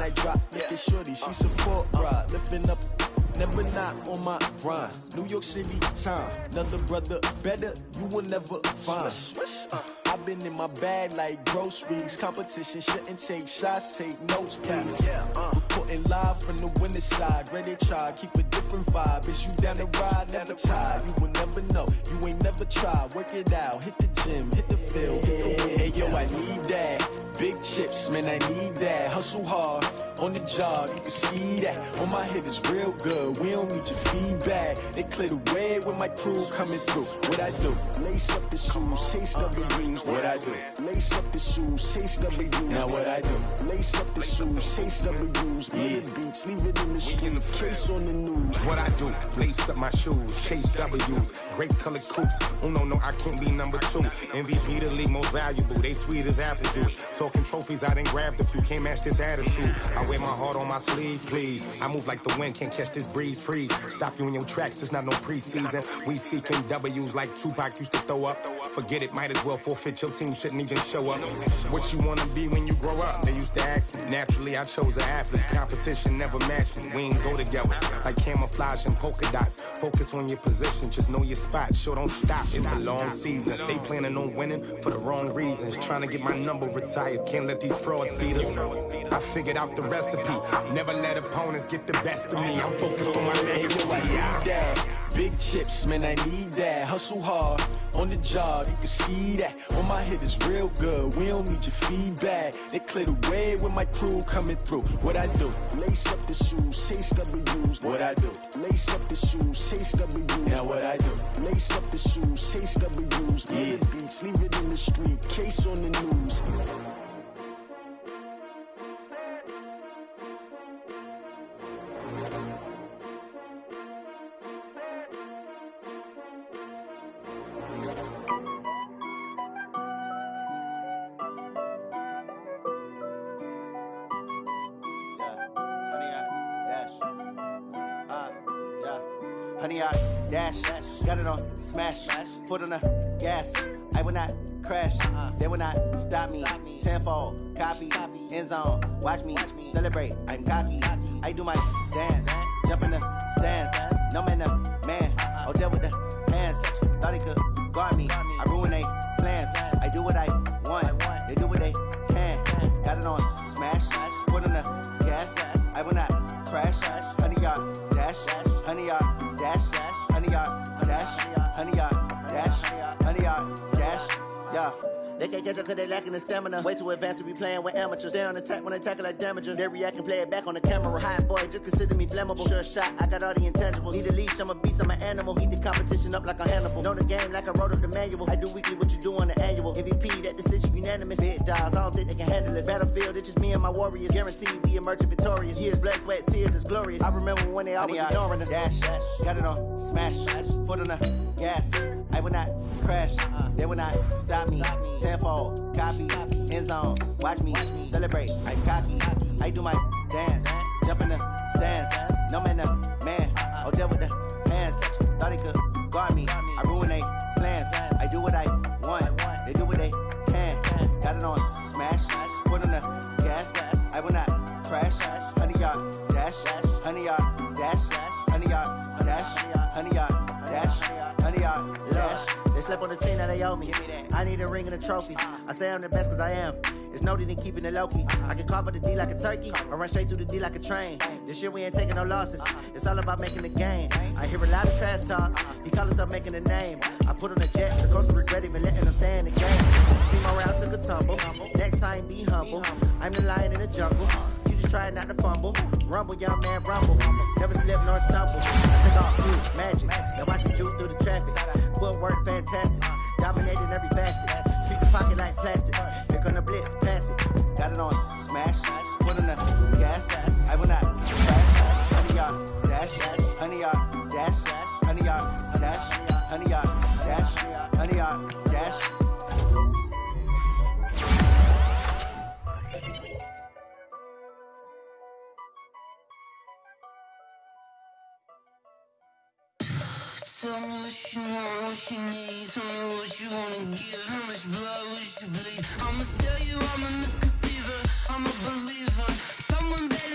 I drop. Look at shorty, she support ride. Lifting up, never not on my grind. New York City time, another brother better, you will never find. I've been in my bag like groceries. Competition shouldn't take shots, take notes, please. Reporting live from the winter side. Ready to try, keep a different vibe. Is you down the ride, never tired. You will never know, you ain't never tried. Work it out, hit the gym, hit the field. Hey yo, I need that. Big chips, man, I need that. Hustle hard, on the job, you can see that. On my head is real good, we don't need your feedback. They clear the way with my crew coming through. What I do? Lace up the shoes, chase W's. What I do? Lace up the shoes, chase W's. Now what I do? Lace up the shoes, chase W's. Yeah. Beats, leave it in the street, case on the news. What I do? Lace up my shoes, chase W's. Great colored coops. Oh no, I can't be number 2. MVP the league most valuable. They sweet as apple juice. Talking trophies, I didn't grab the few. Can't match this attitude. I wear my heart on my sleeve, please. I move like the wind, can't catch this breeze, freeze. Stop you in your tracks, there's not no preseason. We seeking W's like Tupac used to throw up. Forget it, might as well forfeit, your team shouldn't even show up. What you wanna be when you grow up? They used to ask me. Naturally, I chose an athlete. Competition never matched me. We ain't go together. Like camouflage and polka dots. Focus on your position, just know your spot. Sure, don't stop, it's a long season. They planning on winning for the wrong reasons. Trying to get my number retired, can't let these frauds beat us. I figured out the recipe. Never let opponents get the best of me. I'm focused on my legacy. I need that. Big chips, man, I need that. Hustle hard, on the job, you can see that. On my head is real good, we don't need your feedback. They clear the way with my crew coming through. What I do? Lace up the shoes, chase W's. What I do? Lace up the shoes, chase W's. Now what I do? Lace up the shoes, chase W's. Yeah. Beats, leave it in the street, case on the news. Honey, I dash, got it on smash, foot on the gas. I will not crash, they will not stop me. Tenfold, copy, end zone, watch me celebrate. I'm cocky, I do my dance, jump in the stands. No man, man, oh deal with the hands. Thought he could guard me, I ruin they plans. I do what I want, they do what they can. Got it on smash, foot on the gas. I will not crash, honey, y'all dash, honey, y'all dash, honey, y'all dash, honey, y'all dash, honey, y'all dash, yeah. They can't catch up cause they lacking the stamina. Way too advanced to be playing with amateurs. Stay on attack when they tackle like damager. They react and play it back on the camera. Hot boy, just consider me flammable. Sure shot, I got all the intangibles. Need a leash, I'm a beast, I'm an animal. Heat the competition up like a Hannibal. Know the game like I wrote up the manual. I do weekly what you do on the annual. MVP, that decision unanimous. Big dogs, I don't think they can handle it. Battlefield, it's just me and my warriors. Guaranteed we emerging victorious. Years, blood, sweat, tears, is glorious. I remember when they always ignoring us. Dash, got it on smash, foot on the gas. I will not crash, they will not stop me. Tenfold, copy, end zone, watch me celebrate. I'm cocky, I do my dance, jump in the stands. No man, man, oh deal with the hands. Thought he could guard me, I ruin they plans. I do what I want, they do what they can. Got it on smash, foot on the gas. I will not crash, honey, y'all dash, honey, y'all dash, honey, y'all dash, honey, y'all dash, honey, y'all dash. They slept on the team that they owe me. I need a ring and a trophy. I say I'm the best cause I am. It's no need in keeping it low-key. I can carve up the D like a turkey or run straight through the D like a train. This year we ain't taking no losses. It's all about making the game. I hear a lot of trash talk. He call himself making a name. I put on the jet. The coach regret even letting them stay in the game. Team around took a tumble. Next time be humble. I'm the lion in the jungle. You just try not to fumble. Rumble, young man, rumble. Never slip nor stumble. I take off magic. Now watch me juke through the traffic. Footwork fantastic. Dominating every facet. Treat the pocket like plastic. Here come the blitz, pass it. Got it on smash. Put on the gas. I will not crash. Honey, y'all dash. Honey, y'all dash. Honey, y'all dash. Honey, y'all dash. Honey, y'all dash. Tell me what you want, what you need. Tell me what you wanna give. How much blood would you bleed? I'ma tell you I'm a misconceiver. I'm a believer. Someone better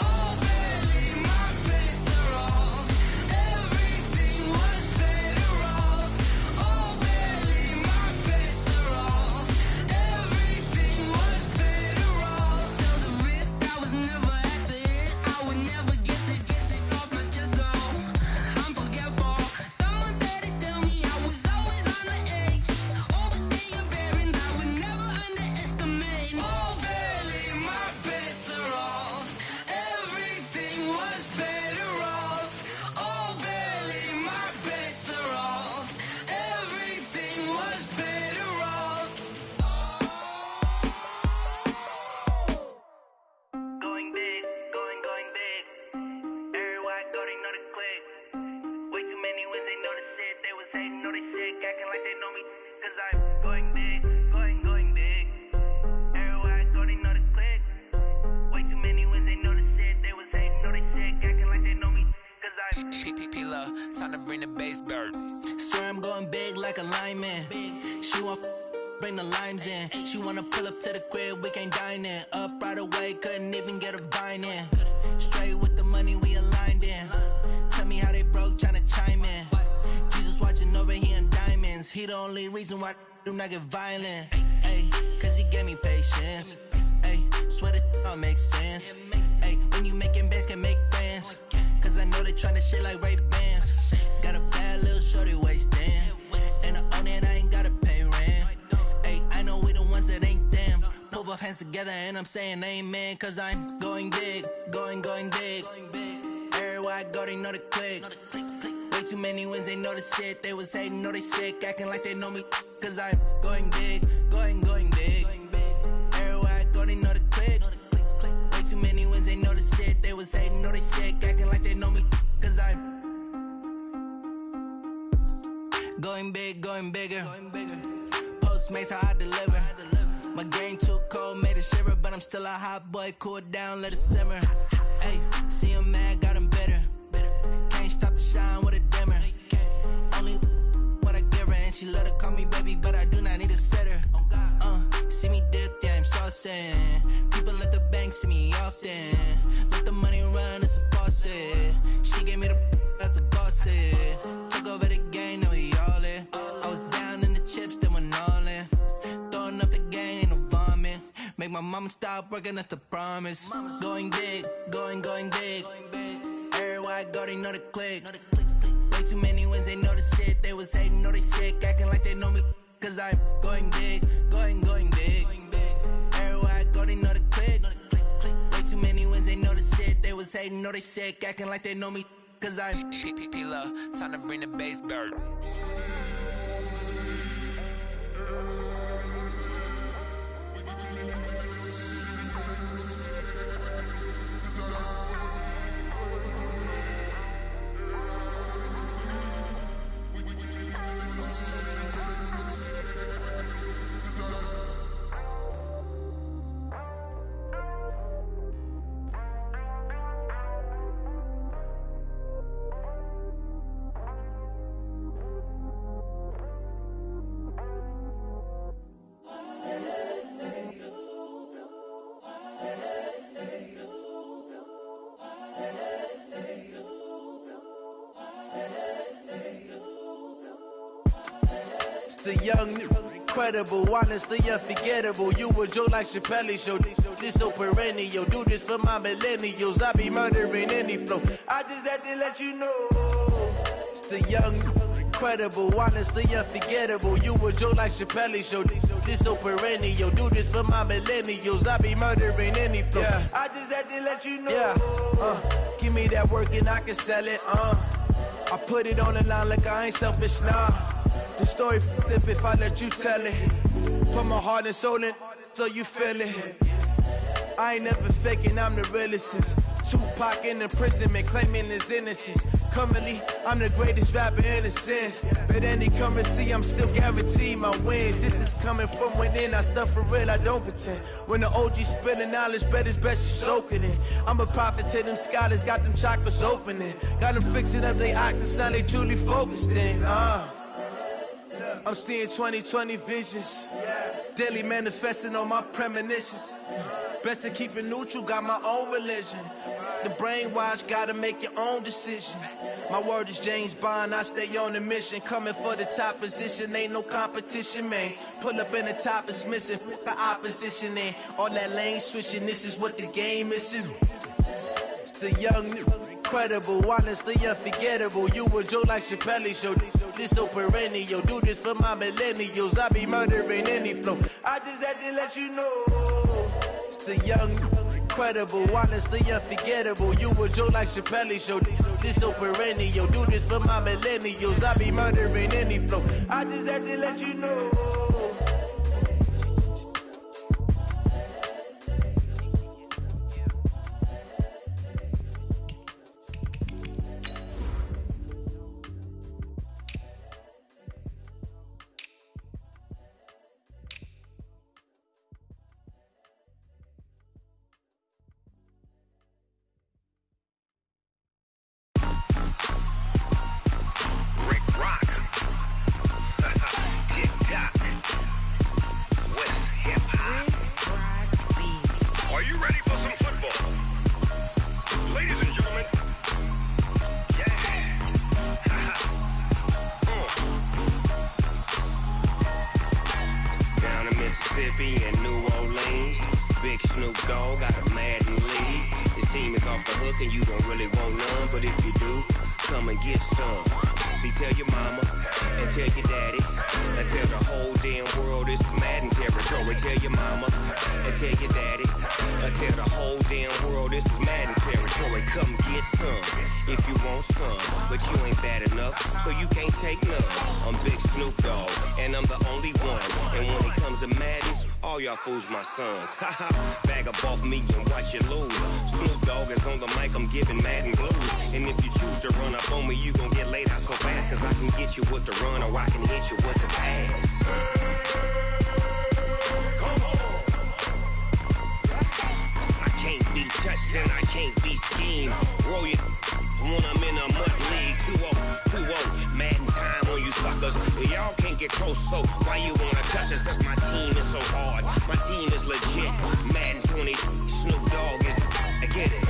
Oh, barely, my bets are off. Everything was better off. Oh, barely, my bets are off. Everything was better off. Till the risk, I was never at the end. I would never get this off my chest, though. I'm forgetful. Someone better tell me I was always on the edge. Overstay your bearings, I would never underestimate. Oh, barely, my bets are off. Everything was better off. Oh, barely, my bets are off. Everything was better off. Going big, going big. Everywhere I go, they know the click. Way too many wins, they know the shit. They was hating, know they sick, acting like they know me. Cause I'm going big, going big. Everywhere I go, they know the click. Way too many wins, they know the shit. They was hating, know they sick, acting like they know me. Cause I'm P-P-P-Love, time to bring the bass bird. Swear I'm going big like a lineman. She want bring the limes in. She wanna pull up to the crib, we can't dine in. Up right away, couldn't even get a vine in. Straight with the money we aligned in. Tell me how they broke, tryna chime in. Jesus watching over here in diamonds. He the only reason why I do not get violent. Ay, cause he gave me patience. Ay, swear that all makes sense. Ay, when you making bands, can make friends. Cause I know they tryna shit like Ray-Bans. Got a bad little shorty wasting. And I own it, I ain't gotta pay rent. Ay, I know we the ones that ain't them. Pull both hands together and I'm saying amen. Cause I'm going big, going big. Everywhere I go, they know the click. Way too many wins, they know the shit. They was hating, know they sick, acting like they know me. Cause I'm going big, going big. Everywhere I go, they know the click. Way too many wins, they know the shit. They was hating, know they sick, acting like they know me. Cause I'm going big, going bigger. Postmates, how I deliver. My game too cold, made it shiver. But I'm still a hot boy, cool down, let it simmer. Hey, see him mad, got him bitter. Can't stop the shine with a dimmer. Only what I give her, and she let her call me baby, but I do not need a sitter. See me dip, yeah, I'm saucing. People at the bank see me often. Let the money run, it's a faucet. She gave me the that's a bosses. Took over the game, now we all in. I was down in the chips, then went all in. Throwing up the game, ain't no vomit. Make my mama stop working, that's the promise. Going big, going big. Everywhere I go, they know the click. Way too many wins, they know the shit. They was hating, know they sick, acting like they know me. Cause I'm going big, going big. Everywhere I go, they know the click. Way too many wins, they know the shit. They was hating, know they sick, acting like they know me. Cause I'm P-P-P-Love, time to bring the bass bird. The young, incredible, honestly unforgettable. You a Joe like Chappelle show. This so perennial. Do this for my millennials. I be murdering any flow. I just had to let you know. It's the young, incredible, honestly unforgettable. You a Joe like Chappelle show. This so perennial. Do this for my millennials. I be murdering any flow. Yeah. I just had to let you know. Yeah. Give me that work and I can sell it. I put it on the line like I ain't selfish, nah. The story flip if I let you tell it. Put my heart and soul in so you feel it. I ain't never faking, I'm the realest since Tupac in imprisonment, claiming his innocence. Currently, I'm the greatest rapper in a sense. But any currency, I'm still guaranteed my wins. This is coming from within, I stuff for real, I don't pretend. When the OG spilling knowledge, bet it's best you soak it in. I'm a prophet to them scholars, got them chakras opening. Got them fixing up they octaves, now they truly focused in. I'm seeing 2020 visions, daily manifesting on my premonitions. Best to keep it neutral, got my own religion. The brainwash, gotta make your own decision. My word is James Bond, I stay on the mission. Coming for the top position, ain't no competition, man. Pull up in the top, it's missing, the opposition in. All that lane switching, this is what the game is. It's the young, incredible, honestly unforgettable. You a joke like Chappelle show. This so perennial, do this for my millennials. I be murdering any flow. I just had to let you know. It's the young, incredible, honestly unforgettable. You a joke like Chappelle show. This so perennial, do this for my millennials. I be murdering any flow. I just had to let you know. And New Orleans, Big Snoop Dogg got a Madden lead. His team is off the hook and you don't really want none, but if you do, come and get some. See, tell your mama and tell your daddy and tell the whole damn world this is Madden territory. Tell your mama and tell your daddy and tell the whole damn world this is Madden territory. Come get some if you want some, but you ain't bad enough, so you can't take none. I'm Big Snoop Dogg and I'm the only one, and when it comes to Madden, all y'all fools my sons. Haha, bag up off me and watch you lose. Snoop Dogg is on the mic, I'm giving Madden blues. And if you choose to run up on me, you gon' get laid out so fast, cause I can get you with the run or I can hit you with the pass. I can't be touched and I can't be schemed. Roll you when I'm in a mud league. 2-0, 2-0, Madden time on you suckers. Y'all can't get close, so why you wanna touch us? Cause my team is so hard, my team is legit. Madden 20, Snoop Dogg is, I get it.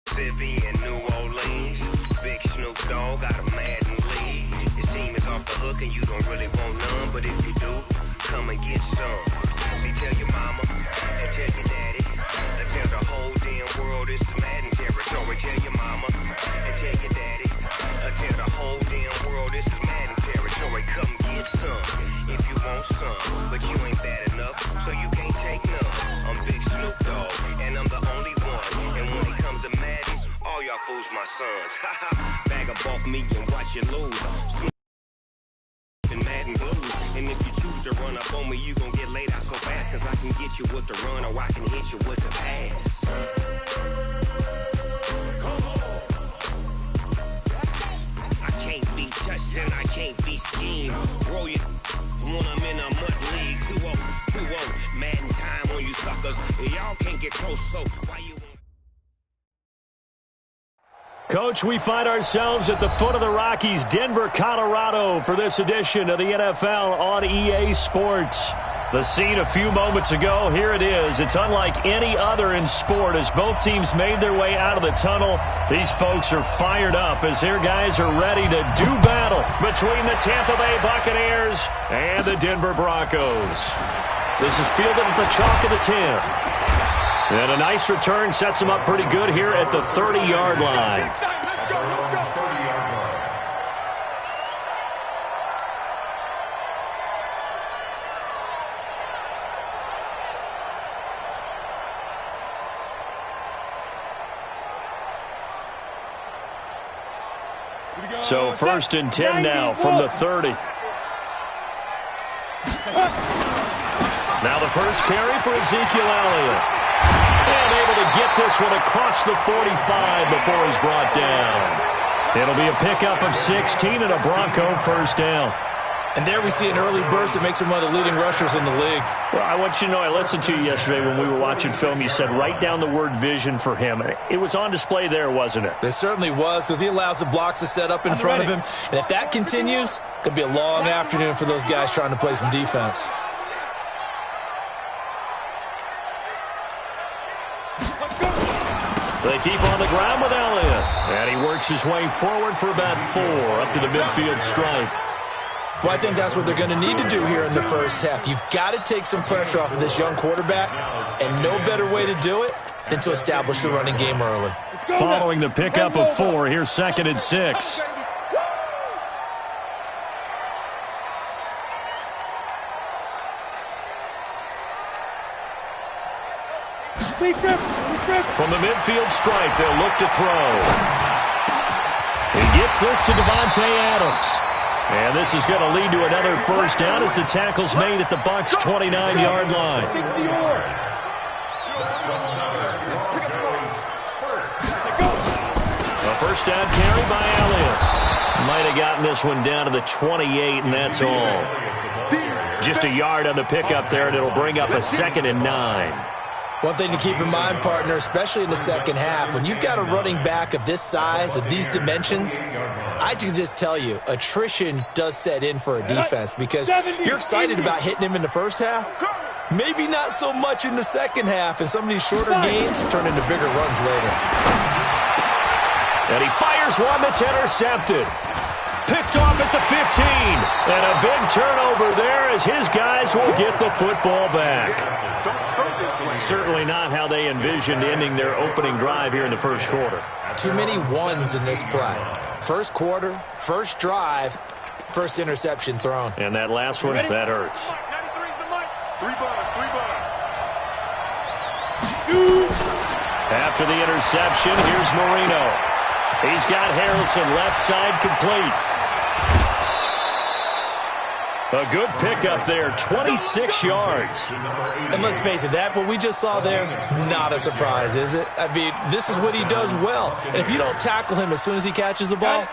Mississippi and New Orleans, Big Snoop Dogg got a Madden lead. His team is off the hook and you don't really want none, but if you do, come and get some. See, tell your mama and tell your daddy and tell the whole damn world this is Madden territory. Tell your mama and tell your daddy and tell the whole damn world this is Madden territory. Come get some if you want some, but you ain't bad enough, so you can't take none. I'm Big Snoop Dogg and I'm the only one, and when it comes to Madden, all y'all fools my sons. Haha, bag up off me and watch you lose. Madden blues, and if you choose to run up on me, you gon' get laid out so fast, cause I can get you with the run or I can hit you with the pass. I can't be touched and I can't be schemed. Roll you when I'm in a mud league. 2-0, 2-0, Madden time on you suckers. Y'all can't get close, so why you? Coach, we find ourselves at the foot of the Rockies, Denver, Colorado, for this edition of the NFL on EA Sports. The scene a few moments ago, here it is. It's unlike any other in sport as both teams made their way out of the tunnel. These folks are fired up as their guys are ready to do battle between the Tampa Bay Buccaneers and the Denver Broncos. This is fielded at the chalk of the 10. And a nice return sets him up pretty good here at the 30-yard line. So 1st and 10 now from the 30. Now the first carry for Ezekiel Elliott. And able to get this one across the 45 before he's brought down. It'll be a pickup of 16 and a Bronco first down. And there we see an early burst that makes him one of the leading rushers in the league. Well, I want you to know, I listened to you yesterday when we were watching film. You said write down the word vision for him. It was on display there, wasn't it? It certainly was, because he allows the blocks to set up in front of him. And if that continues, it could be a long afternoon for those guys trying to play some defense. They keep on the ground with Elliott. And he works his way forward for about 4 up to the midfield stripe. Well, I think that's what they're going to need to do here in the first half. You've got to take some pressure off of this young quarterback, and no better way to do it than to establish the running game early. Following the pickup of 4, here's 2nd and 6. From the midfield stripe, they'll look to throw. He gets this to Devontae Adams. And this is going to lead to another first down as the tackle's made at the Bucs' 29-yard line. A first down carry by Elliott. Might have gotten this one down to the 28, and that's all. Just a yard on the pickup there, and it'll bring up a 2nd and 9. One thing to keep in mind, partner, especially in the second half, when you've got a running back of this size, of these dimensions, I can just tell you, attrition does set in for a defense because you're excited about hitting him in the first half. Maybe not so much in the second half, and some of these shorter gains turn into bigger runs later. And he fires one that's intercepted. Picked off at the 15. And a big turnover there as his guys will get the football back. Certainly not how they envisioned ending their opening drive here in the first quarter. Too many ones in this play. First quarter, first drive, first interception thrown. And that last one, that hurts. After the interception, here's Marino. He's got Harrison left side complete. A good pickup there, 26 yards. And let's face it, that what we just saw there, not a surprise, is it? I mean, this is what he does well. And if you don't tackle him as soon as he catches the ball,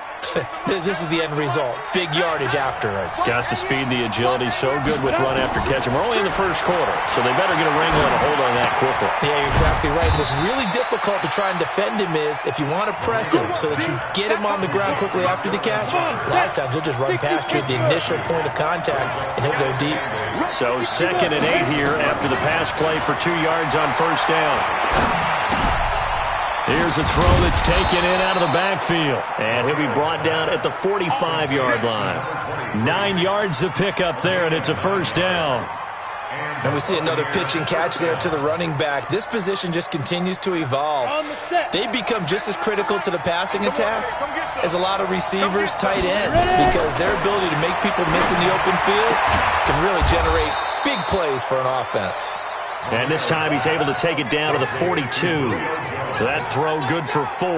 this is the end result. Big yardage afterwards. Got the speed, the agility, so good with run after catch. And we're only in the first quarter, so they better get a wrangle and a hold on that quickly. Yeah, you're exactly right. What's really difficult to try and defend him is if you want to press him so that you get him on the ground quickly after the catch, a lot of times he'll just run past you at the initial point of contact, and he'll go deep. So 2nd and 8 here after the pass play for 2 yards on first down. Here's a throw that's taken in out of the backfield. And he'll be brought down at the 45-yard line. 9 yards to pick up there, and it's a first down. And we see another pitch and catch there to the running back. This position just continues to evolve. They become just as critical to the passing attack as a lot of receivers, tight ends, because their ability to make people miss in the open field can really generate big plays for an offense. And this time he's able to take it down to the 42. That throw good for 4.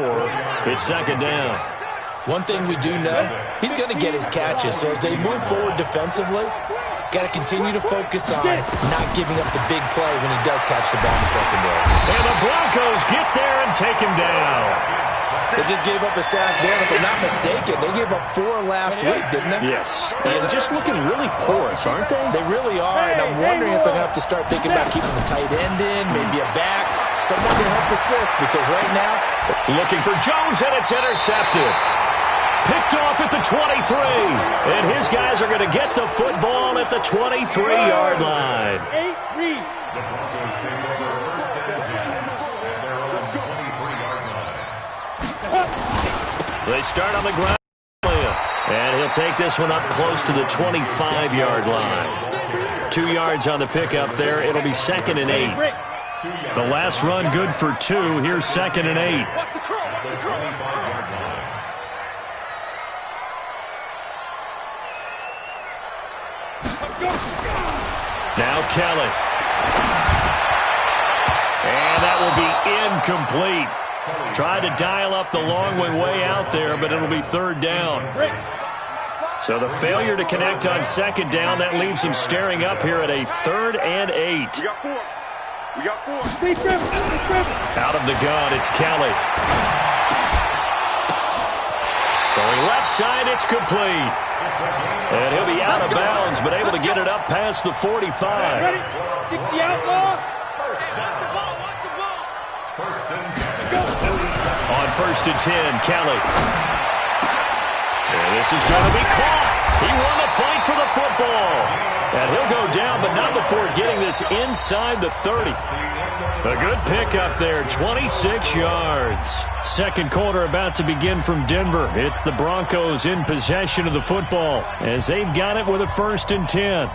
It's 2nd down. One thing we do know, he's going to get his catches. So as they move forward defensively, got to continue to focus on not giving up the big play when he does catch the ball in the secondary. And the Broncos get there and take him down. They just gave up a sack there. If I'm not mistaken, they gave up 4 last week, didn't they? Yes. And just looking really porous, aren't they? They really are, and I'm wondering if they're going to have to start thinking about keeping the tight end in, maybe a back, someone to help assist, because right now, looking for Jones, and it's intercepted. Picked off at the 23. And his guys are going to get the football at the 23-yard line. They start on the ground, and he'll take this one up close to the 25-yard line. 2 yards on the pickup there. It'll be 2nd and 8. The last run good for 2. Here's 2nd and 8. Now Kelly. And that will be incomplete. Tried to dial up the long way out there, but it'll be 3rd down. So the failure to connect on 2nd down, that leaves him staring up here at a 3rd and 8. We got 4. Out of the gun, it's Kelly. Throwing left side, it's complete. And he'll be out of bounds, but able to get it up past the 45. Ready? 60 outlaw. On 1st and 10, Kelly. And this is going to be caught. He won the fight for the football. And he'll go down, but not before getting this inside the 30. A good pickup there, 26 yards. Second quarter about to begin from Denver. It's the Broncos in possession of the football as they've got it with a 1st and 10.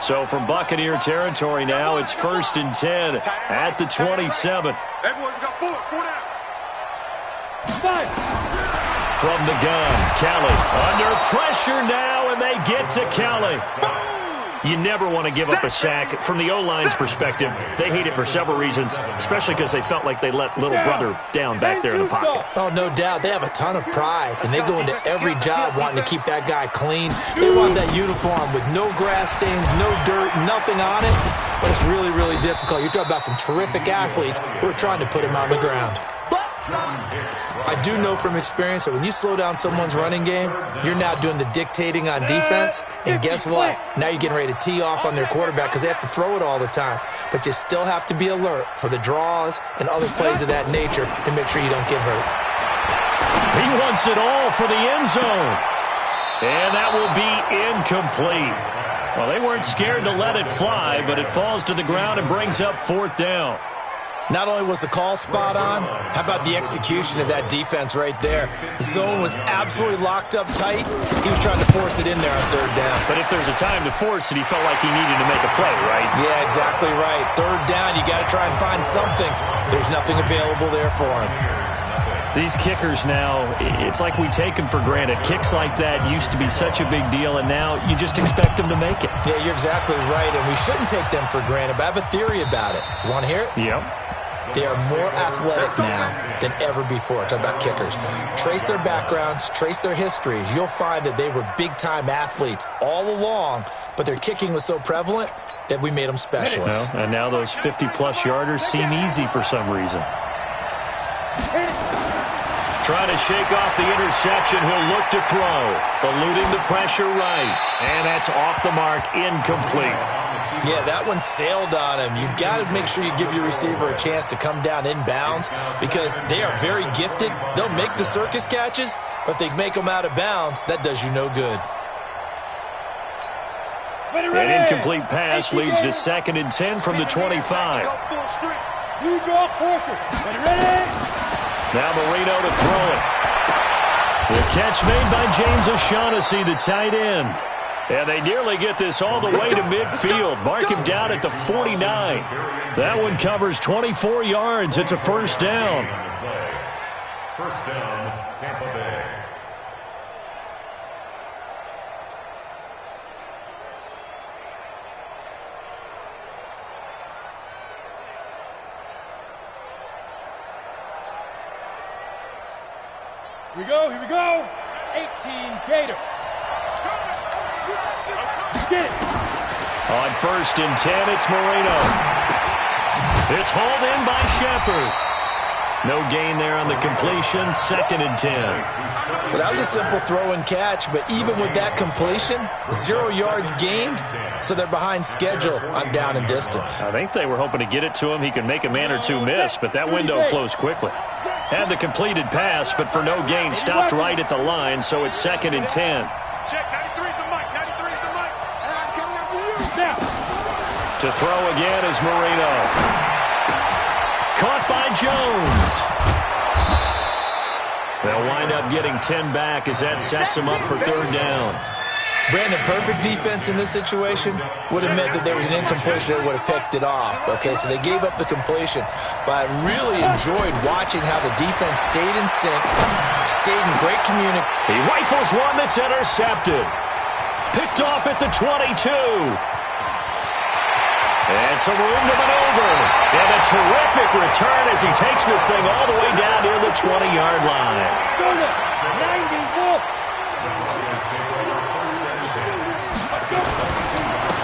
So from Buccaneer territory now, it's 1st and 10 at the 27. Everyone's got four down. From the gun, Kelly under pressure now, and they get to Kelly. You never want to give up a sack. From the O-line's perspective, they hate it for several reasons, especially because they felt like they let little brother down back there in the pocket. Oh, no doubt. They have a ton of pride, and they go into every job wanting to keep that guy clean. They want that uniform with no grass stains, no dirt, nothing on it, but it's really, really difficult. You're talking about some terrific athletes who are trying to put him on the ground. I do know from experience that when you slow down someone's running game, you're now doing the dictating on defense, and guess what? Now you're getting ready to tee off on their quarterback because they have to throw it all the time. But you still have to be alert for the draws and other plays of that nature to make sure you don't get hurt. He wants it all for the end zone. And that will be incomplete. Well, they weren't scared to let it fly, but it falls to the ground and brings up 4th down. Not only was the call spot on, how about the execution of that defense right there? The zone was absolutely locked up tight. He was trying to force it in there on 3rd down. But if there's a time to force it, he felt like he needed to make a play, right? Yeah, exactly right. 3rd down, you got to try and find something. There's nothing available there for him. These kickers now, it's like we take them for granted. Kicks like that used to be such a big deal, and now you just expect them to make it. Yeah, you're exactly right, and we shouldn't take them for granted, but I have a theory about it. You want to hear it? Yep. They are more athletic now than ever before. Talk about kickers. Trace their backgrounds, trace their histories. You'll find that they were big-time athletes all along, but their kicking was so prevalent that we made them specialists. Well, and now those 50-plus yarders seem easy for some reason. Trying to shake off the interception. He'll look to throw. Eluding the pressure right. And that's off the mark. Incomplete. Yeah, that one sailed on him. You've got to make sure you give your receiver a chance to come down inbounds because they are very gifted. They'll make the circus catches, but they make them out of bounds. That does you no good. An incomplete pass leads to 2nd and 10 from the 25. You draw quarter. Ready? Now Marino to throw it. The catch made by James O'Shaughnessy, the tight end. And they nearly get this all the way to midfield. Mark him down at the 49. That one covers 24 yards. It's a 1st down. 1st down, Tampa Bay. Here we go. 18 Gator. Get it. On 1st and 10, it's Marino. It's hauled in by Shepard. No gain there on the completion. 2nd and 10. Well, that was a simple throw and catch, but even with that completion, 0 yards gained, so they're behind schedule on down and distance. I think they were hoping to get it to him. He could make a man or two miss, but that window closed quickly. Had the completed pass, but for no gain, stopped right at the line, so it's 2nd and 10. Check, 93's the mic, 93's the mic. I'm coming after you. Now. To throw again is Marino. Caught by Jones. They'll wind up getting 10 back as that sets them up for 3rd down. Brandon, perfect defense in this situation would have meant that there was an incompletion that would have picked it off. Okay, so they gave up the completion, but I really enjoyed watching how the defense stayed in sync, stayed in great communication. He rifles one that's intercepted. Picked off at the 22. And some room to maneuver. And a terrific return as he takes this thing all the way down near the 20-yard line. 94.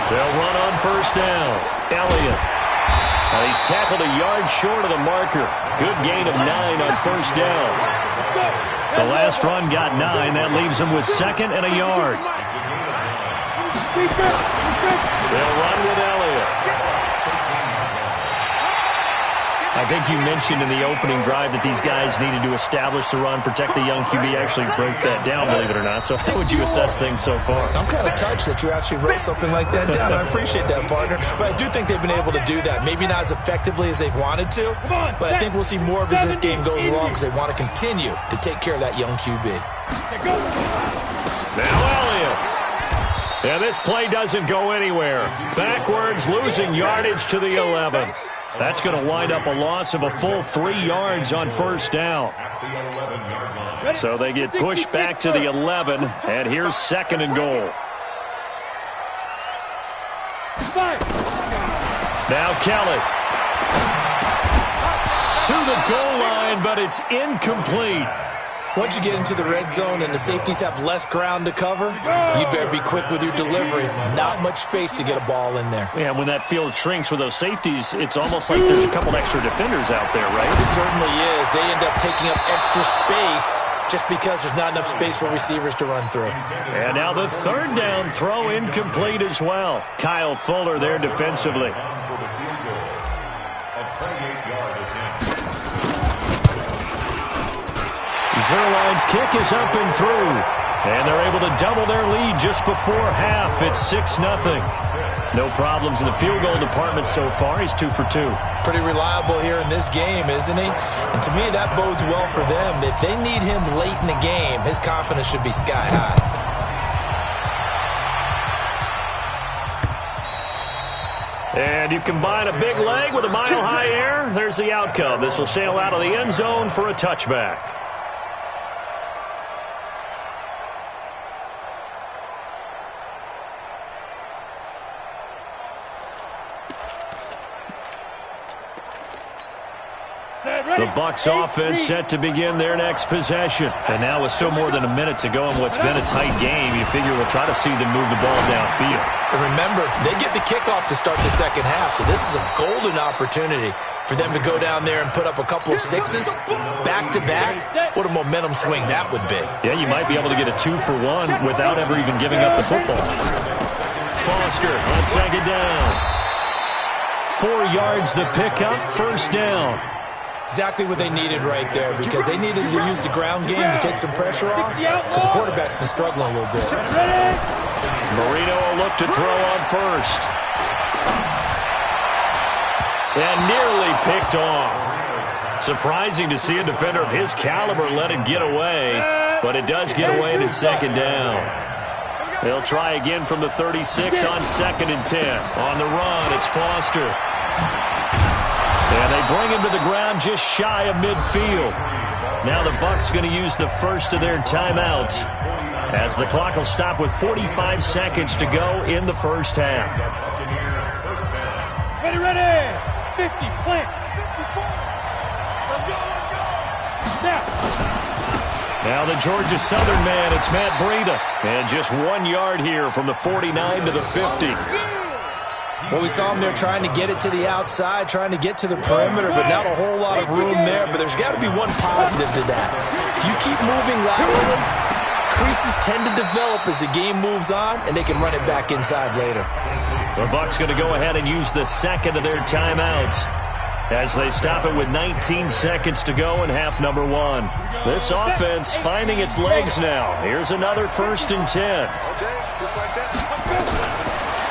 They'll run on 1st down. Elliott Now he's tackled a yard short of the marker. Good gain of 9 on first down. The last run got 9. That leaves him with 2nd and a yard. They'll run with Elliott. I think you mentioned in the opening drive that these guys needed to establish the run, protect the young QB. Actually broke that down, believe it or not. So how would you assess things so far? I'm kind of touched that you actually wrote something like that down. I appreciate that, partner. But I do think they've been able to do that. Maybe not as effectively as they've wanted to, but I think we'll see more of as this game goes along because they want to continue to take care of that young QB. Now Elliott. And this play doesn't go anywhere. Backwards, losing yardage to the 11. That's going to wind up a loss of a full 3 yards on first down. So they get pushed back to the 11, and here's 2nd and goal. Now Kelly. To the goal line, but it's incomplete. Once you get into the red zone and the safeties have less ground to cover, you better be quick with your delivery. Not much space to get a ball in there. Yeah, when that field shrinks with those safeties, it's almost like there's a couple extra defenders out there, right? It certainly is. They end up taking up extra space just because there's not enough space for receivers to run through. And now the 3rd down throw incomplete as well. Kyle Fuller there defensively. Zerline's kick is up and through. And they're able to double their lead just before half. It's 6-0. No problems in the field goal department so far. He's 2 for 2. Pretty reliable here in this game, isn't he? And to me, that bodes well for them. If they need him late in the game, his confidence should be sky high. And you combine a big leg with a mile-high air. There's the outcome. This will sail out of the end zone for a touchback. The Bucs offense set to begin their next possession. And now with still more than a minute to go in what's been a tight game, you figure we'll try to see them move the ball downfield. And remember, they get the kickoff to start the second half, so this is a golden opportunity for them to go down there and put up a couple of 6s back-to-back. What a momentum swing that would be. Yeah, you might be able to get a 2-for-1 without ever even giving up the football. Foster on 2nd down. 4 yards the pickup, first down. Exactly what they needed right there because they needed to use the ground game to take some pressure off because the quarterback's been struggling a little bit. Marino will look to throw on first. And nearly picked off. Surprising to see a defender of his caliber let it get away, but it does get away and it's 2nd down. They'll try again from the 36 on 2nd and 10. On the run, it's Foster. And they bring him to the ground just shy of midfield. Now the Bucs going to use the first of their timeouts as the clock will stop with 45 seconds to go in the first half. Ready, ready. 50, plant. 54. Let's go, let's go. Now the Georgia Southern man, it's Matt Breida. And just 1 yard here from the 49 to the 50. Well, we saw him there trying to get it to the outside, trying to get to the perimeter, but not a whole lot of room there. But there's got to be one positive to that. If you keep moving laterally, creases tend to develop as the game moves on, and they can run it back inside later. The Bucs going to go ahead and use the 2nd of their timeouts as they stop it with 19 seconds to go in half number 1. This offense finding its legs now. Here's another 1st and 10. Just like that.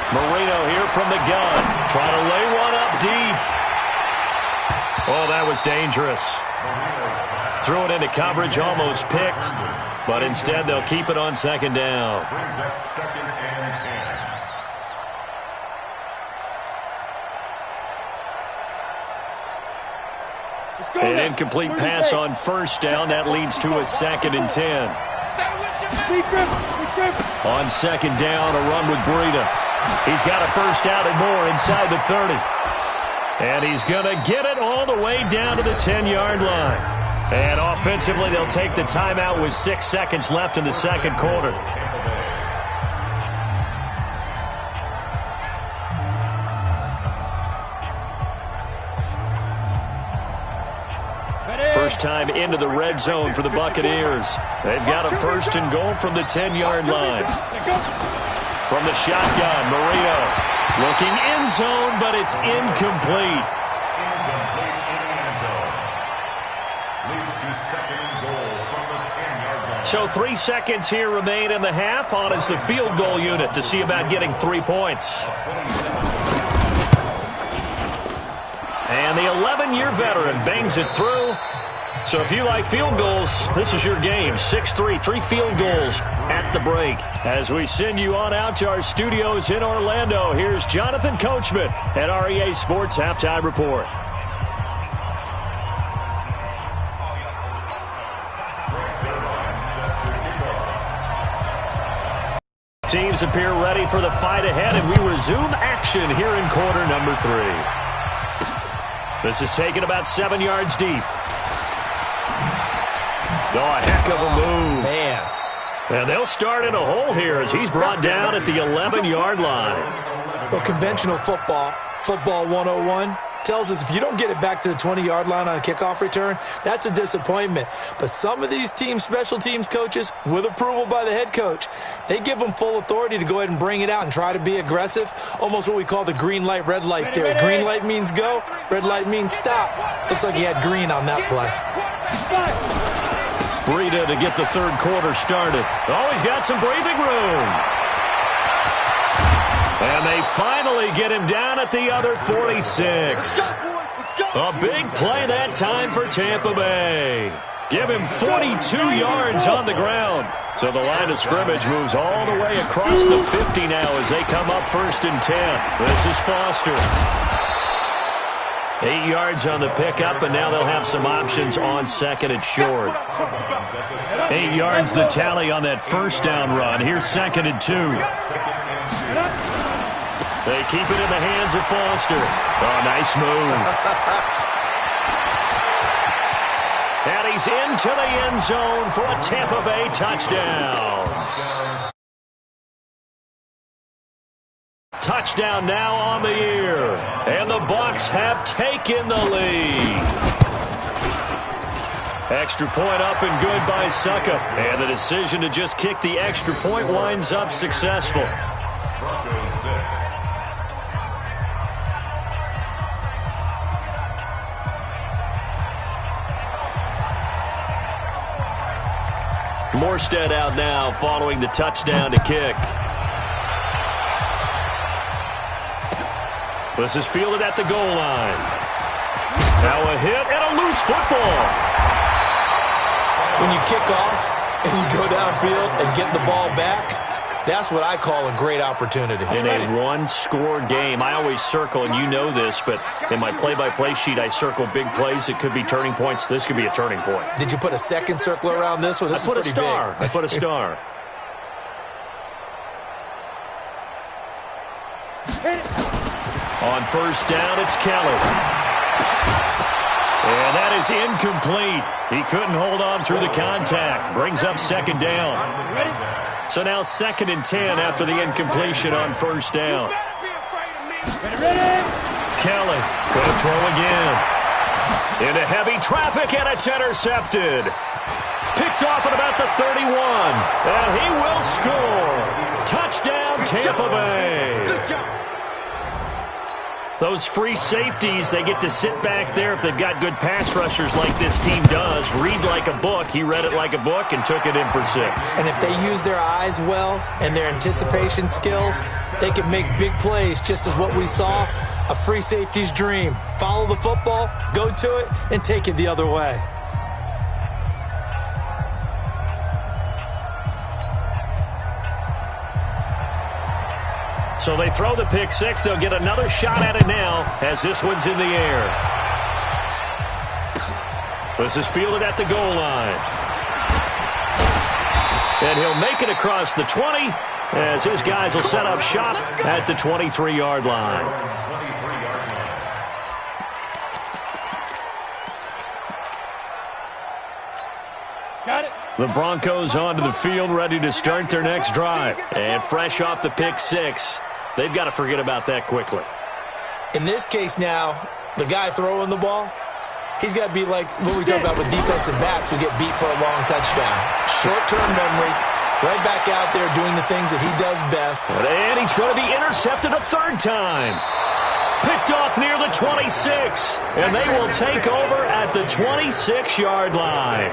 Marino here from the gun. Trying to lay one up deep. Oh, that was dangerous. Threw it into coverage, almost picked. But instead, they'll keep it on 2nd down. Brings up 2nd and 10. An incomplete pass on first down. That leads to a 2nd and 10. On 2nd down, a run with Breida. He's got a first out and more inside the 30. And he's going to get it all the way down to the 10-yard line. And offensively, they'll take the timeout with 6 seconds left in the second quarter. first time into the red zone for the Buccaneers. They've got a 1st and goal from the 10-yard line. From the shotgun, Marino looking end zone, but it's incomplete. So 3 seconds here remain in the half. On is the field goal unit to see about getting 3 points. And the 11-year veteran bangs it through. So if you like field goals, this is your game. 6-3, 3 field goals at the break. As we send you on out to our studios in Orlando, here's Jonathan Coachman at REA Sports Halftime Report. Teams appear ready for the fight ahead, and we resume action here in quarter number 3. This is taken about 7 yards deep. Oh, a heck of a move. Man. And they'll start in a hole here as he's brought down at the 11-yard line. Well, conventional football 101, tells us if you don't get it back to the 20-yard line on a kickoff return, that's a disappointment. But some of these teams, special teams coaches, with approval by the head coach, they give them full authority to go ahead and bring it out and try to be aggressive, almost what we call the green light, red light theory. Green light means go, red light means stop. Looks like he had green on that play. Breida to get the third quarter started. Oh, he's got some breathing room. And they finally get him down at the other 46. A big play that time for Tampa Bay. Give him 42 yards on the ground. So the line of scrimmage moves all the way across the 50 now as they come up 1st and 10. This is Foster. 8 yards on the pickup, and now they'll have some options on 2nd and short. 8 yards the tally on that first down run. Here's 2nd and 2. They keep it in the hands of Foster. Oh, nice move. And he's into the end zone for a Tampa Bay touchdown. Touchdown now on the year. And the Bucs have taken the lead. Extra point up and good by Succa. And the decision to just kick the extra point winds up successful. Morstead out now following the touchdown to kick. This is fielded at the goal line. Now a hit and a loose football. When you kick off and you go downfield and get the ball back, that's what I call a great opportunity. In a one-score game, I always circle, and you know this, but in my play-by-play sheet, I circle big plays. It could be turning points. This could be a turning point. Did you put a second circle around this one? This is pretty big. I put a star. On 1st down, it's Kelly. And that is incomplete. He couldn't hold on through the contact. Brings up 2nd down. So now 2nd and 10 after the incompletion on 1st down. Kelly going to throw again. Into heavy traffic, and it's intercepted. Picked off at about the 31. And he will score. Touchdown, Tampa Bay. Good job. Those free safeties, they get to sit back there if they've got good pass rushers like this team does. Read like a book. He read it like a book and took it in for 6. And if they use their eyes well and their anticipation skills, they can make big plays, just as what we saw, a free safety's dream. Follow the football, go to it, and take it the other way. So they throw the pick 6. They'll get another shot at it now as this one's in the air. This is fielded at the goal line. And he'll make it across the 20 as his guys will set up shop at the 23-yard line. Got it. The Broncos onto the field, ready to start their next drive. And fresh off the pick 6. They've got to forget about that quickly. In this case now, the guy throwing the ball, He's got to be like what we talk about with defensive backs who get beat for a long touchdown. Short-term memory, right back out there doing the things that he does best. And he's going to be intercepted a third time. Picked off near the 26. And they will take over at the 26-yard line.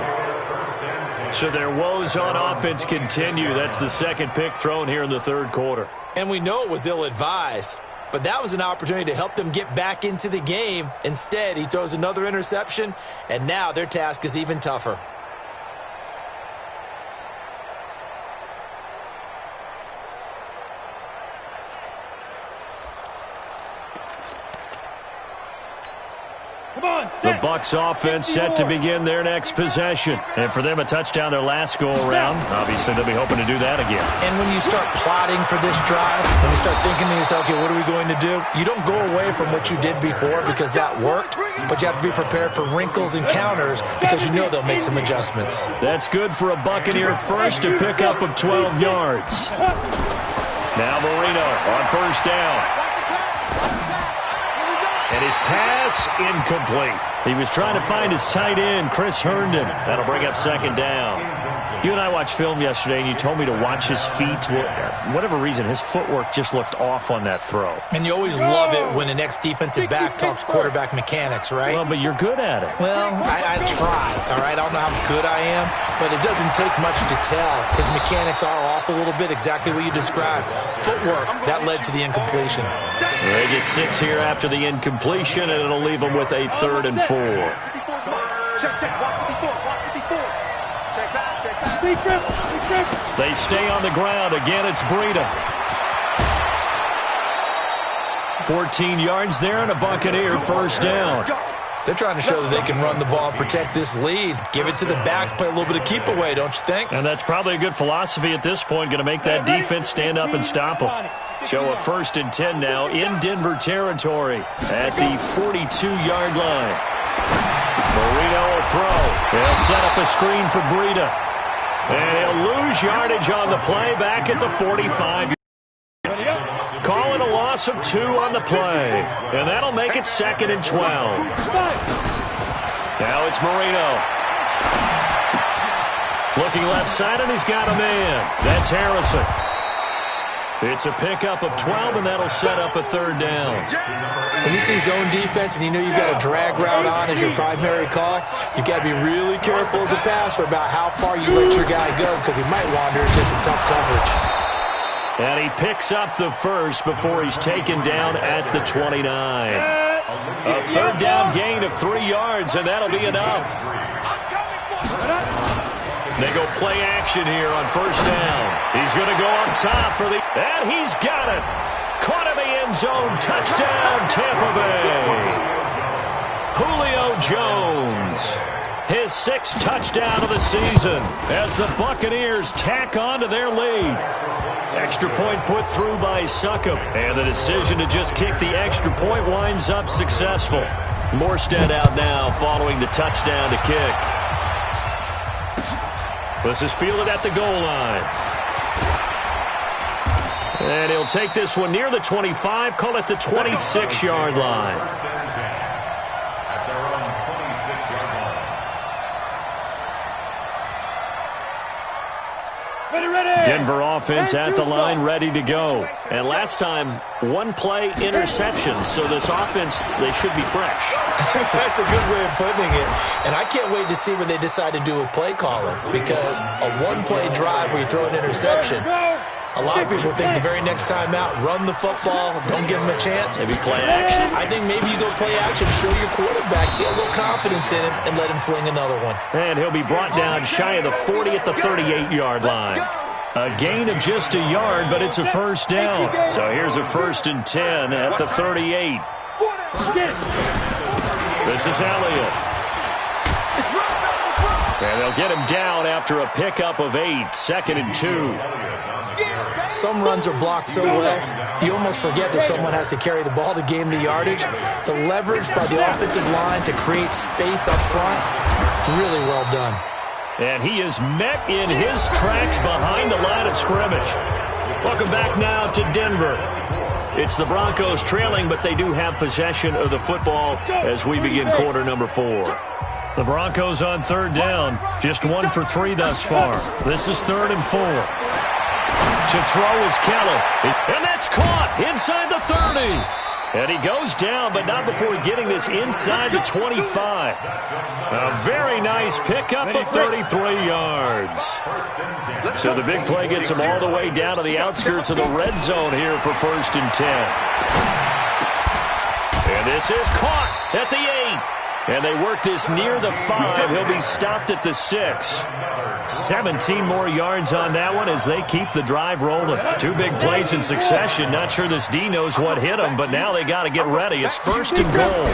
So their woes on offense continue. That's the second pick thrown here in the third quarter. And we know it was ill-advised. But that was an opportunity to help them get back into the game. Instead, he throws another interception, and now their task is even tougher. The Bucs offense set to begin their next possession. And for them, a touchdown their last go-around. Obviously, they'll be hoping to do that again. And when you start plotting for this drive, when you start thinking to yourself, okay, what are we going to do? You don't go away from what you did before because that worked, but you have to be prepared for wrinkles and counters because you know they'll make some adjustments. That's good for a Buccaneer first, a pickup of 12 yards. Now Marino on first down. And his pass incomplete. He was trying to find his tight end, Chris Herndon. That'll bring up second down. You and I watched film yesterday, and you told me to watch his feet. Well, for whatever reason, his footwork just looked off on that throw. And you always love it when an ex-defensive back talks quarterback mechanics, right? Well, but you're good at it. Well, I try, all right? I don't know how good I am, but it doesn't take much to tell. His mechanics are off a little bit, exactly what you described. Footwork, that led to the incompletion. They get 6 here after the incompletion, and it'll leave them with a 3rd and 4. Check, 154, 154. Check back. They stay on the ground. Again, it's Breida. 14 yards there and a Buccaneer first down. They're trying to show that they can run the ball and protect this lead. Give it to the backs, play a little bit of keep away, don't you think? And that's probably a good philosophy at this point, going to make that defense stand up and stop them. So a 1st and 10 now in Denver territory at the 42-yard line. Marino will throw. They'll set up a screen for Breida. And he'll lose yardage on the play back at the 45. Calling a loss of 2 on the play. And that'll make it 2nd and 12. Now it's Marino. Looking left side, and he's got a man. That's Harrison. It's a pickup of 12, and that'll set up a 3rd down. When you see zone defense and you know you've got a drag route on as your primary call, you've got to be really careful as a passer about how far you let your guy go because he might wander into some tough coverage. And he picks up the first before he's taken down at the 29. A 3rd down gain of 3 yards, and that'll be enough. They go play action here on first down. He's going to go up top for the... And he's got it. Caught in the end zone. Touchdown, Tampa Bay. Julio Jones. His 6th touchdown of the season as the Buccaneers tack on to their lead. Extra point put through by Succop. And the decision to just kick the extra point winds up successful. Morstead out now following the touchdown to kick. This is fielded at the goal line. And he'll take this one near the 25, call it the 26-yard line. At their own 26-yard line. Denver offense at the line, ready to go. And last time, 1-play interception, so this offense, they should be fresh. That's a good way of putting it. And I can't wait to see what they decide to do with play calling because a 1-play drive where you throw an interception, a lot of people think the very next time out, run the football, don't give him a chance. Maybe play action. I think maybe you go play action, show your quarterback, get a little confidence in him, and let him fling another one. And he'll be brought down shy of the 40 at the 38-yard line. A gain of just a yard, but it's a first down. So here's a 1st and 10 at the 38. This is Elliott. And they'll get him down after a pickup of 8, 2nd and 2. Some runs are blocked so well, you almost forget that someone has to carry the ball to gain the yardage. The leverage by the offensive line to create space up front, really well done. And he is met in his tracks behind the line of scrimmage. Welcome back now to Denver. It's the Broncos trailing, but they do have possession of the football as we begin quarter number 4. The Broncos on third down, just 1 for 3 thus far. This is 3rd and 4. To throw is Kelly, and that's caught inside the 30. And he goes down, but not before getting this inside the 25. A very nice pickup of 33 yards. So the big play gets him all the way down to the outskirts of the red zone here for 1st and 10. And this is caught at the 8. And they work this near the 5. He'll be stopped at the 6. 17 more yards on that one as they keep the drive rolling. 2 big plays in succession. Not sure this D knows what hit him, but now they got to get ready. It's 1st and goal.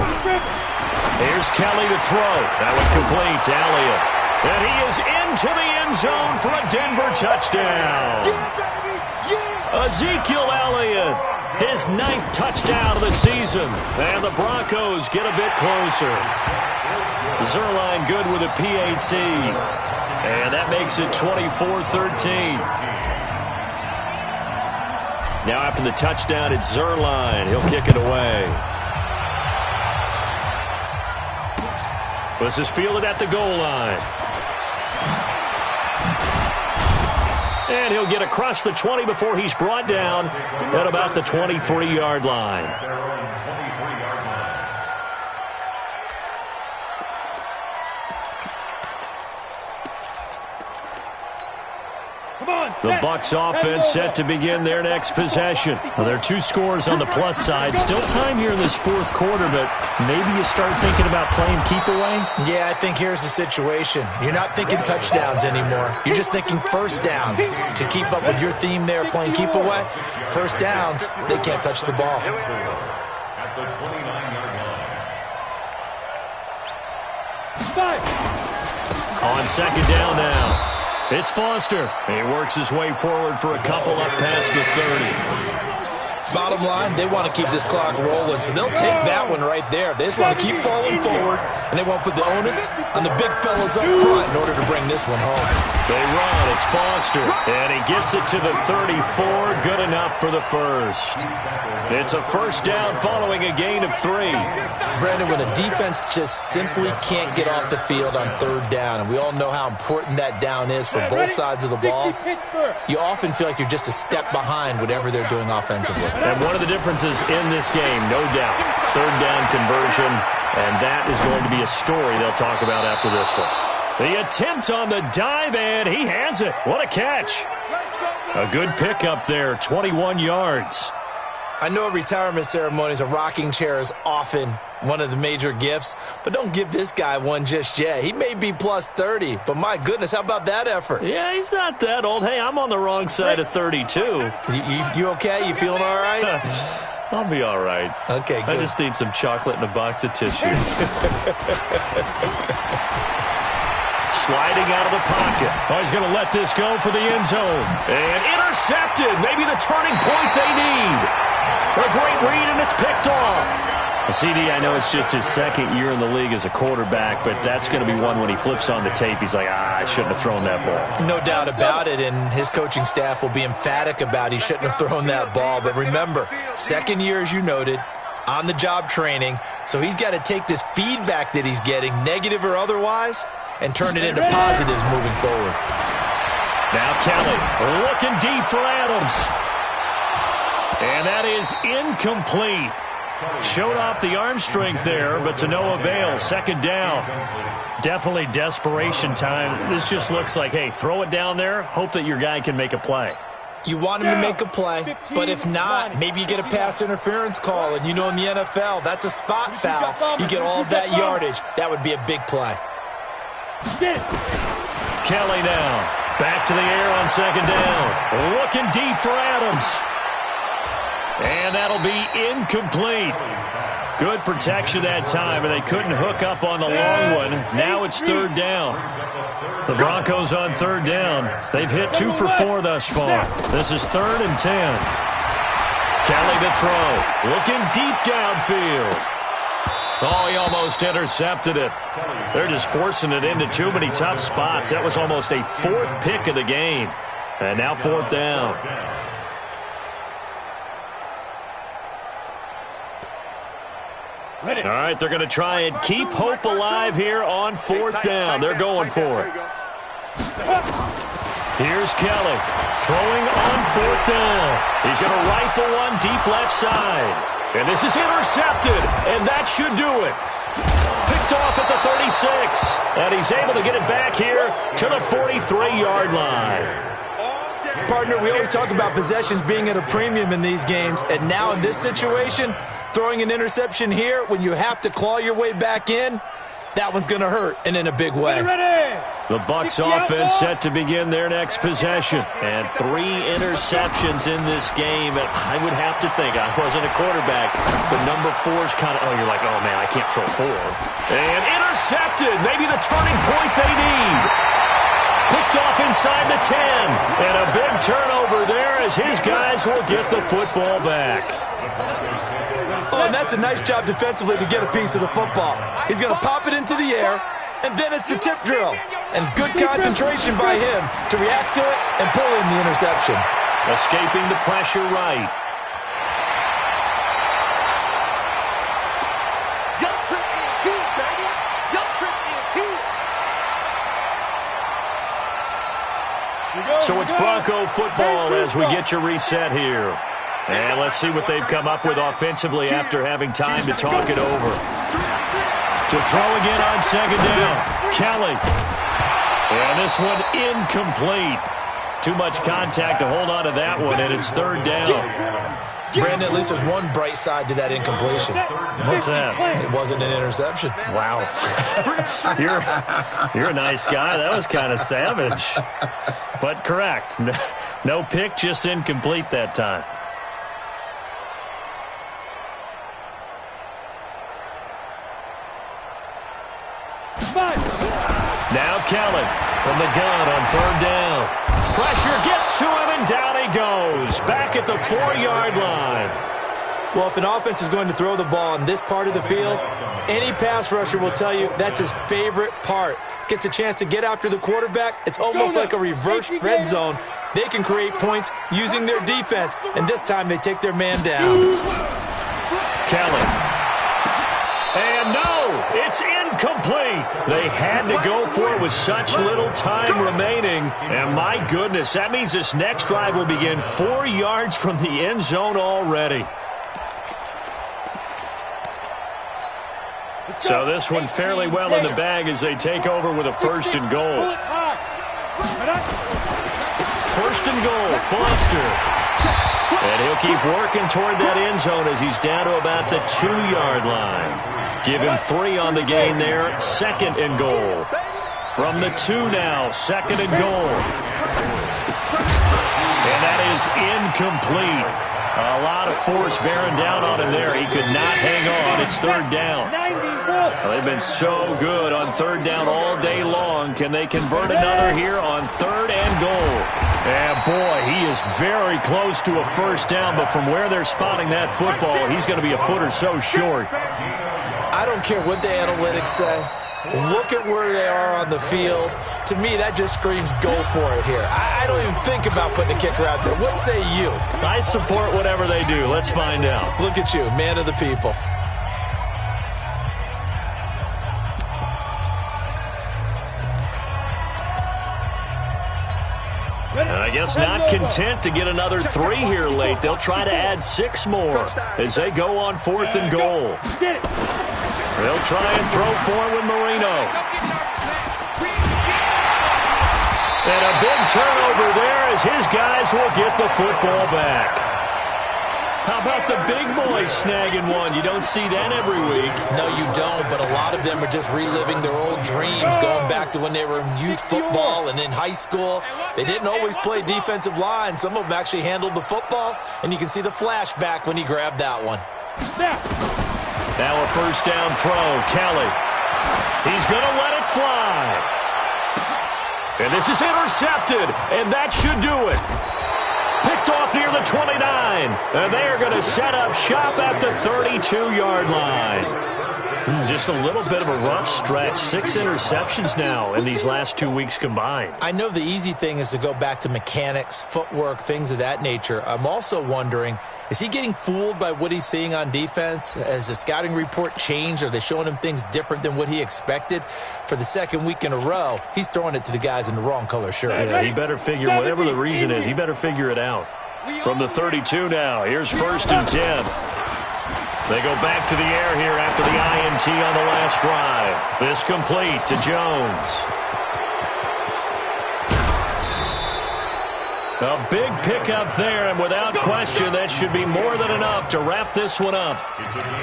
Here's Kelly to throw. That one complete to Elliott. And he is into the end zone for a Denver touchdown. Ezekiel Elliott. His 9th touchdown of the season. And the Broncos get a bit closer. Zerline good with a PAT. And that makes it 24-13. Now after the touchdown, it's Zerline. He'll kick it away. This is fielded at the goal line. And he'll get across the 20 before he's brought down at about the 23-yard line. The Bucs offense set to begin their next possession. Well, there are 2 scores on the plus side. Still time here in this 4th quarter, but maybe you start thinking about playing keep away? Yeah, I think here's the situation. You're not thinking touchdowns anymore. You're just thinking first downs. To keep up with your theme there, playing keep away, first downs, they can't touch the ball. At the 29-yard line. On 2nd down now. It's Foster. He works his way forward for a couple up past the 30. Bottom line, they want to keep this clock rolling, so they'll take that one right there. They just want to keep falling forward, and they won't put the onus on the big fellas up front in order to bring this one home. They run. It's Foster, and he gets it to the 34. Good enough for the first. It's a first down following a gain of 3. Brandon, when a defense just simply can't get off the field on 3rd down, and we all know how important that down is for both sides of the ball, you often feel like you're just a step behind whatever they're doing offensively. And one of the differences in this game, no doubt, 3rd down conversion, and that is going to be a story they'll talk about after this one. The attempt on the dive, and he has it. What a catch. A good pickup there, 21 yards. I know at retirement ceremonies, a rocking chair is often one of the major gifts, but don't give this guy one just yet. He may be plus 30, but my goodness, how about that effort? Yeah, he's not that old. Hey, I'm on the wrong side of 32. You okay? You feeling all right? I'll be all right. Okay, good. I just need some chocolate and a box of tissue. Sliding out of the pocket. Oh, he's going to let this go for the end zone. And intercepted. Maybe the turning point they need. A great read, and it's picked off. CD, I know it's just his 2nd year in the league as a quarterback, but that's going to be one when he flips on the tape, he's like, I shouldn't have thrown that ball. No doubt about it, and his coaching staff will be emphatic about he shouldn't have thrown that ball. But remember, 2nd year, as you noted, on-the-job training, so he's got to take this feedback that he's getting, negative or otherwise, and turn it into positives moving forward. Now Kelly looking deep for Adams. And that is incomplete. Showed off the arm strength there, but to no avail. 2nd down. Definitely desperation time. This just looks like, hey, throw it down there, hope that your guy can make a play. You want him to make a play, but if not, maybe you get a pass interference call, and you know in the NFL, that's a spot foul. You get all of that yardage. That would be a big play. Kelly now. Back to the air on 2nd down. Looking deep for Adams. And that'll be incomplete. Good protection that time, and they couldn't hook up on the long one. Now it's 3rd down. The Broncos on 3rd down. They've hit 2 for 4 thus far. This is 3rd and 10. Kelly to throw. Looking deep downfield. Oh, he almost intercepted it. They're just forcing it into too many tough spots. That was almost a 4th pick of the game. And now 4th down. All right, they're going to try and keep hope alive here on 4th down. They're going for it. Here's Kelly throwing on 4th down. He's going to rifle one deep left side. And this is intercepted, and that should do it. Picked off at the 36, and he's able to get it back here to the 43-yard line. Partner, we always talk about possessions being at a premium in these games, and now in this situation, throwing an interception here when you have to claw your way back in, that one's going to hurt, and in a big way. The Bucs offense set to begin their next possession. And 3 interceptions in this game. And I would have to think, I wasn't a quarterback, but number 4's kind of, you're like, oh, man, I can't throw 4. And intercepted, maybe the turning point they need. Picked off inside the 10. And a big turnover there as his guys will get the football back. Oh, and that's a nice job defensively to get a piece of the football. He's going to pop it into the air, and then it's the tip drill. And good concentration by him to react to it and pull in the interception. Escaping the pressure right. Your trip is here, baby. Your trip is here. So it's Bronco football as we get your reset here. And let's see what they've come up with offensively after having time to talk it over. To throw again on 2nd down. Kelly. And this one incomplete. Too much contact to hold on to that one, and it's 3rd down. Brandon, at least there's one bright side to that incompletion. What's that? It wasn't an interception. Wow. You're a nice guy. That was kind of savage. But correct. No pick, just incomplete that time. Now Kelly from the gun on 3rd down. Pressure gets to him, and down he goes. Back at the 4-yard line. Well, if an offense is going to throw the ball in this part of the field, any pass rusher will tell you that's his favorite part. Gets a chance to get after the quarterback. It's almost like a reverse red zone. They can create points using their defense, and this time they take their man down. Kelly. And no, it's incomplete. They had to go for it with such little time remaining. And my goodness, that means this next drive will begin 4 yards from the end zone already. So this one fairly well in the bag as they take over with a 1st and goal. 1st and goal, Foster. And he'll keep working toward that end zone as he's down to about the 2-yard line. Give him 3 on the gain there. 2nd and goal. From the 2 now, 2nd and goal. And that is incomplete. A lot of force bearing down on him there. He could not hang on. It's 3rd down. Well, they've been so good on 3rd down all day long. Can they convert another here on 3rd and goal? And boy, he is very close to a 1st down, but from where they're spotting that football, he's going to be a foot or so short. I don't care what the analytics say. Look at where they are on the field. To me, that just screams go for it here. I don't even think about putting a kicker out there. What say you? I support whatever they do. Let's find out. Look at you, man of the people. And I guess not content to get another 3 here late. They'll try to add 6 more as they go on 4th and goal. They'll try and throw for it with Marino. And a big turnover there as his guys will get the football back. How about the big boys snagging one? You don't see that every week. No, you don't, but a lot of them are just reliving their old dreams, going back to when they were in youth football and in high school. They didn't always play defensive line. Some of them actually handled the football, and you can see the flashback when he grabbed that one. Now a 1st down throw, Kelly. He's going to let it fly. And this is intercepted, and that should do it. Picked off near the 29, and they are going to set up shop at the 32-yard line. Just a little bit of a rough stretch. 6 interceptions now in these last 2 weeks combined. I know the easy thing is to go back to mechanics, footwork, things of that nature. I'm also wondering, is he getting fooled by what he's seeing on defense? Has the scouting report changed? Are they showing him things different than what he expected? For the second week in a row, he's throwing it to the guys in the wrong color shirts. Yeah, he better figure, whatever the reason is, he better figure it out. From the 32 now, here's 1st and 10. They go back to the air here after the INT on the last drive. This complete to Jones. A big pickup there, and without question, that should be more than enough to wrap this one up.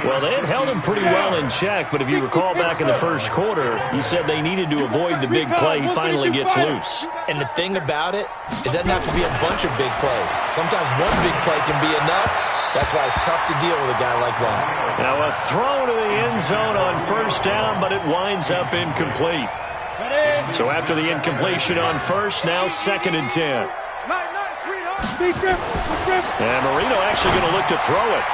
Well, they had held him pretty well in check, but if you recall back in the first quarter, he said they needed to avoid the big play. He finally gets loose. And the thing about it, it doesn't have to be a bunch of big plays. Sometimes one big play can be enough. That's why it's tough to deal with a guy like that. Now a throw to the end zone on 1st down, but it winds up incomplete. So after the incompletion on 1st, now 2nd and 10. And Marino actually going to look to throw it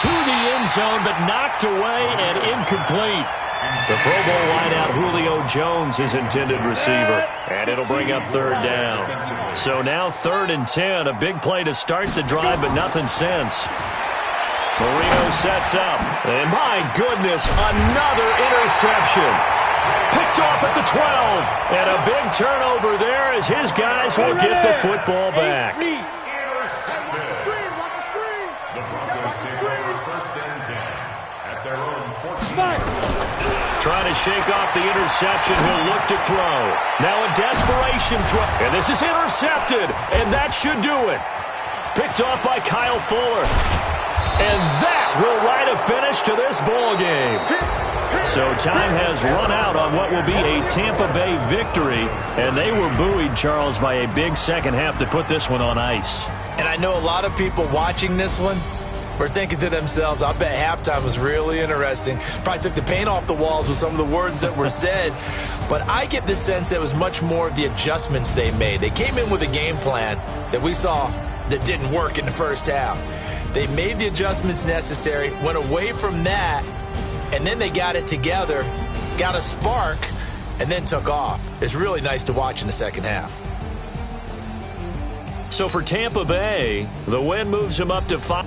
to the end zone, but knocked away and incomplete. The Pro Bowl wideout Julio Jones is intended receiver, and it'll bring up 3rd down. So now 3rd and 10, a big play to start the drive, but nothing since. Marino sets up, and my goodness, another interception. Picked off at the 12, and a big turnover there as his guys will get the football back. Trying to shake off the interception, he'll look to throw. Now a desperation throw, and this is intercepted, and that should do it. Picked off by Kyle Fuller, and that will write a finish to this ball game. So time has run out on what will be a Tampa Bay victory, and they were buoyed, Charles, by a big second half to put this one on ice. And I know a lot of people watching this one were thinking to themselves, I bet halftime was really interesting. Probably took the paint off the walls with some of the words that were said. But I get the sense that it was much more of the adjustments they made. They came in with a game plan that we saw that didn't work in the first half. They made the adjustments necessary, went away from that, and then they got it together, got a spark, and then took off. It's really nice to watch in the second half. So for Tampa Bay, the win moves them up to 5.